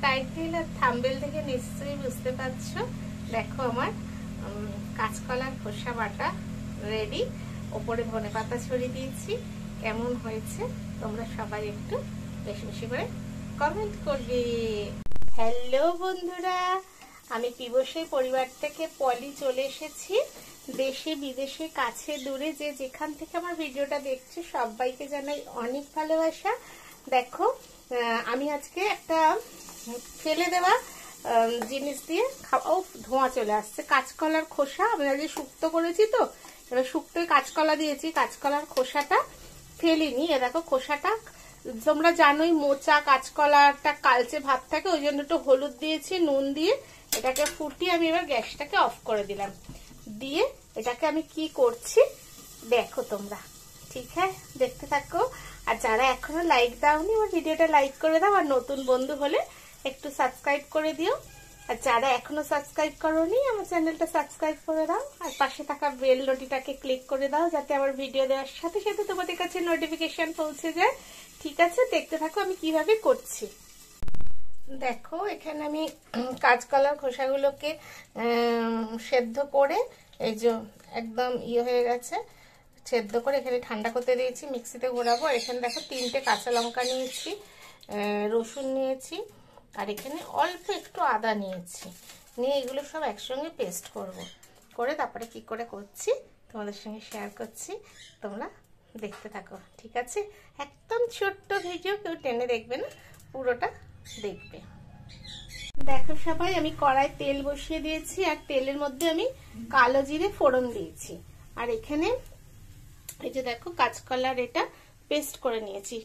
Title আর thumbnail থেকে নিশ্চয়ই বুঝতে পারছো। দেখো আমার কাঁচকলার খোসা বাটা রেডি। ওপরে ধনেপাতা ছড়িয়ে দিয়েছি। কেমন হয়েছে তোমরা সবাই একটু বেশি বেশি করে কমেন্ট করবে। হ্যালো বন্ধুরা, আমি পিবসের পরিবার থেকে পলি চলে এসেছি। দেশে বিদেশে কাছে দূরে যে যেখান থেকে আমার ভিডিওটা দেখছে সবাইকে জানাই অনেক ভালোবাসা। দেখো আমি আজকে একটা ফেলে দেওয়া জিনিস দিয়ে ও ধোঁয়া চলে আসছে। কাঁচকলার খোসা আমি আজকে শুক্তো করেছি, তো এবার শুক্তোয় কাঁচকলা দিয়েছি। কাঁচকলার খোসাটা ফেলিনি। এ দেখো খোসাটা তোমরা জানোই মোচা কাঁচকলাটা কালচে ভাব থাকে, ওই জন্য একটু হলুদ দিয়েছি, নুন দিয়ে এটাকে ফুটিয়ে আমি এবার গ্যাসটাকে অফ করে দিলাম। দিয়ে এটাকে আমি কি করছি দেখো তোমরা, ঠিক হ্যাঁ দেখতে থাকো। আর যারা এখনো লাইক দাওনি আমার ভিডিওটা লাইক করে দাও, আর নতুন বন্ধু হলে একটু সাবস্ক্রাইব করে দিও। আর যারা এখনো সাবস্ক্রাইব করোনি আমার চ্যানেলটা সাবস্ক্রাইব করে দাও, আর পাশে থাকা বেল নোটিটাকে ক্লিক করে দাও যাতে আমার ভিডিও দেওয়ার সাথে সাথে তোমাদের কাছে নোটিফিকেশন পৌঁছে যায়। ঠিক আছে, দেখতে থাকো আমি কিভাবে করছি। দেখো এখানে আমি কাঁচকলার খোসাগুলোকে সেদ্ধ করে এই যে একদম হয়ে গেছে, সেদ্ধ করে এখানে ঠান্ডা করতে দিয়েছি, মিক্সিতে ঘোরাবো। এখানে দেখো 3টে কাঁচা লঙ্কা নিয়েছি, রসুন নিয়েছি, আর এখানে অল্প একটু আদা নিয়েছি। নিয়ে এগুলো সব একসঙ্গে পেস্ট করব, করে তারপরে কি করে করছি তোমাদের সঙ্গে শেয়ার করছি, তোমরা দেখতে থাকো। ঠিক আছে, একদম ছোট্ট ভিডিও, কেউ টেনে দেখবে না, পুরোটা দেখবে। দেখো সবাই আমি কড়াই তেল বসিয়ে দিয়েছি, আর তেলের মধ্যে আমি কালো জিরে ফোড়ন দিয়েছি। আর এখানে এই যে দেখো কাঁচকলার এটা পেস্ট করে নিয়েছি,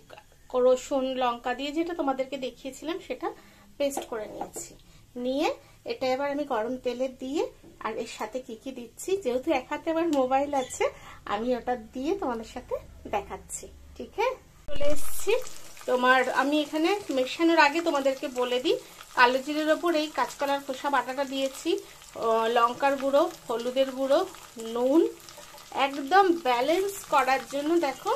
রসুন লঙ্কা দিয়ে যেটা তোমাদেরকে দেখিয়েছিলাম সেটা পেস্ট করে নিয়েছি। নিয়ে এটা এবার আমি গরম তেলে দিয়ে, আর এর সাথে কি কি দিচ্ছি, যেহেতু এক হাতে আমার মোবাইল আছে আমি ওটা দিয়ে তোমাদের সাথে দেখাচ্ছি। ঠিক আছে, চলে এসেছি। তোমার আমি এখানে মেশানোর আগে তোমাদেরকে বলে দিই, কালো জিরের ওপর এই কাঁচকলার খোসা বাটাটা দিয়েছি, লঙ্কার গুঁড়ো, হলুদের গুঁড়ো, নুন, একদম ব্যালেন্স করার জন্য দেখো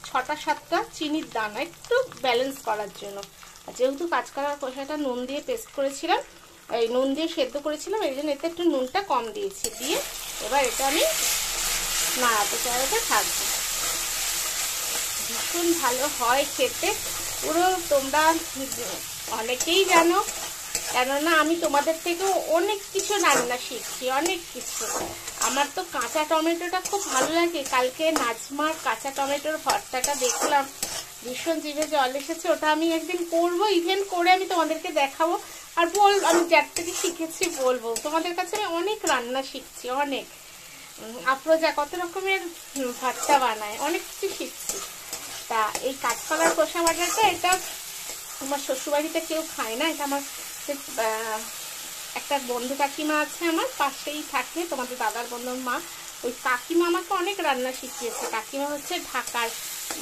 6টা-7টা চিনির দানা, একটু ব্যালেন্স করার জন্য। আর যেহেতু কাঁচকলার খোসাটা নুন দিয়ে পেস্ট করেছিলাম, এই নুন দিয়ে সেদ্ধ করেছিলাম, এই জন্য এতে একটু নুনটা কম দিয়েছি। দিয়ে এবার এটা আমি নাড়াতে চাড়াতে থাকবো। ভীষণ ভালো হয় খেতে, পুরো তোমরা অনেকেই জানো, কেননা আমি তোমাদের থেকেও অনেক কিছু রান্না শিখছি, অনেক কিছু। আমার তো কাঁচা টমেটোটা খুব ভালো লাগে। কালকে নাজমার কাঁচা টমেটোর ভর্তাটা দেখলাম, ভীষণ জিভে জল এসেছে। ওটা আমি একদিন করবো, ইভেন্ট করে আমি তোমাদেরকে দেখাবো, আর আমি যার থেকে শিখেছি বলবো। তোমাদের কাছে আমি অনেক রান্না শিখছি, অনেক। আফরোজা কত রকমের ভর্তা বানায়, অনেক কিছু শিখছি। তা এই কাঁচকলার খোসা বাটাটা এটা আমার শ্বশুরবাড়িতে কেউ খায় না, এটা আমার একটা বন্ধু কাকিমা আছে আমার পাশেই থাকে, তোমাদের দাদার বন্ধুর মা, ওই কাকিমা আমাকে অনেক রান্না শিখিয়েছে। কাকিমা হচ্ছে ঢাকার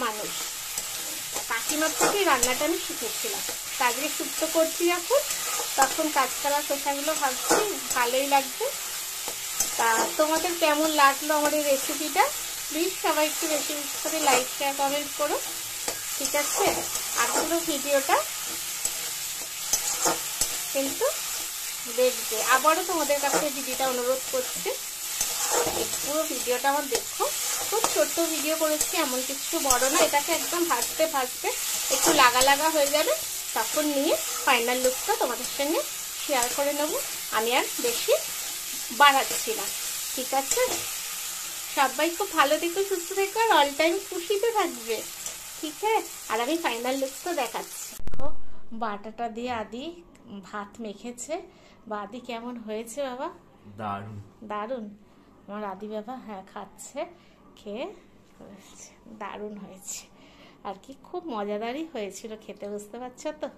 মানুষ, কাকিমার থেকে রান্নাটা আমি শিখেছিলাম। তারপরে শুক্তো করছি যখন, তখন কাঁচকলার খোসাগুলো ভাবছি ভালোই লাগবে। তা তোমাদের কেমন লাগলো আমার এই রেসিপিটা, প্লিজ সবাই একটু বেশি বেশি করে লাইক শেয়ার কমেন্ট করো। ঠিক আছে, আর পুরো ভিডিওটা কিন্তু দেখবে। আবারও তোমাদের কাছে ভিডিওটা অনুরোধ করছি, পুরো ভিডিওটা আমার দেখো। খুব ছোট্ট ভিডিও করেছি, এমন কিছু বড় না। এটাকে একদম ভাজতে ভাজতে একটু লাগা লাগা হয়ে যাবে, তখন নিয়ে ফাইনাল লুকটা তোমাদের সঙ্গে শেয়ার করে নেব। আমি আর বেশি বাড়াচ্ছি না। ঠিক আছে, সবাই খুব ভালো থেকো, সুস্থ থেকো, আর অল টাইম খুশিতে থাকবে। ঠিক আছে, আর আমি ফাইনাল লুকটা দেখাচ্ছি। দেখো বাটাটা দিয়ে আদি ভাত মেখেছে। বা আদি কেমন হয়েছে বাবা? দারুণ দারুণ। আমার আদি বাবা হ্যাঁ খাচ্ছে, খেয়ে দারুণ হয়েছে আর কি, খুব মজাদারই হয়েছিল খেতে, বুঝতে পারছো তো।